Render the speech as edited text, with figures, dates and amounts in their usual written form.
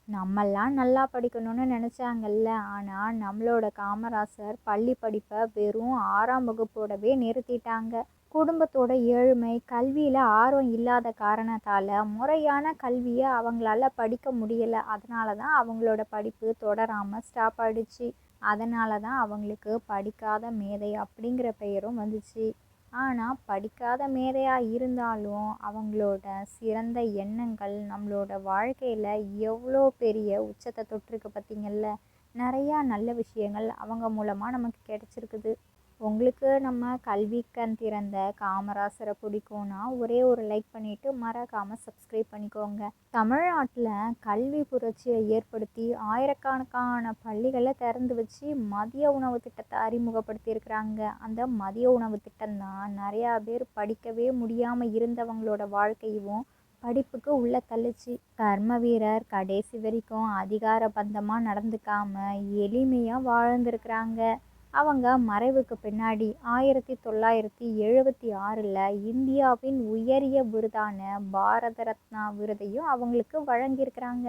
நம்மெல்லாம் நல்லா படிக்கணும்னு நினச்சாங்கல்ல. ஆனால் நம்மளோட காமராசர் பள்ளி படிப்பை வெறும் 6ஆம் வகுப்போடவே நிறுத்திட்டாங்க. குடும்பத்தோட ஏழ்மை, கல்வியில் ஆர்வம் இல்லாத காரணத்தால் முறையான கல்வியை அவங்களால படிக்க முடியலை. அதனால தான் அவங்களோட படிப்பு தொடராமல் ஸ்டாப் ஆயிடுச்சு. அதனால தான் அவங்களுக்கு படிக்காத மேதை அப்படிங்கிற பெயரும் வந்துச்சு. ஆனால் படிக்காத மேதையாக இருந்தாலும் அவங்களோட சிறந்த எண்ணங்கள் நம்மளோட வாழ்க்கையில் எவ்வளோ பெரிய உச்சத்தை தொட்டிருக்கு பார்த்தீங்கள்ல. நிறையா நல்ல விஷயங்கள் அவங்க மூலமாக நமக்கு கிடைச்சிருக்குது. உங்களுக்கு நம்ம கல்வி கண் திறந்த காமராசரை பிடிக்கும்னா ஒரே ஒரு லைக் பண்ணிவிட்டு மறக்காமல் சப்ஸ்கிரைப் பண்ணிக்கோங்க. தமிழ்நாட்டில் கல்வி புரட்சியை ஏற்படுத்தி ஆயிரக்கணக்கான பள்ளிகளை திறந்து வச்சு மதிய உணவு திட்டத்தை அறிமுகப்படுத்தியிருக்கிறாங்க. அந்த மதிய உணவு திட்டம் தான் நிறையா பேர் படிக்கவே முடியாமல் இருந்தவங்களோட வாழ்க்கையும் படிப்புக்கு உள்ள தள்ளுச்சு. கர்ம வீரர் கடைசி வரைக்கும் அதிகார பந்தமாக நடந்துக்காம எளிமையாக வாழ்ந்திருக்கிறாங்க. அவங்க மறைவுக்கு பின்னாடி 1976 இந்தியாவின் உயரிய விருதான பாரத ரத்னா விருதையும் அவங்களுக்கு வழங்கியிருக்கிறாங்க.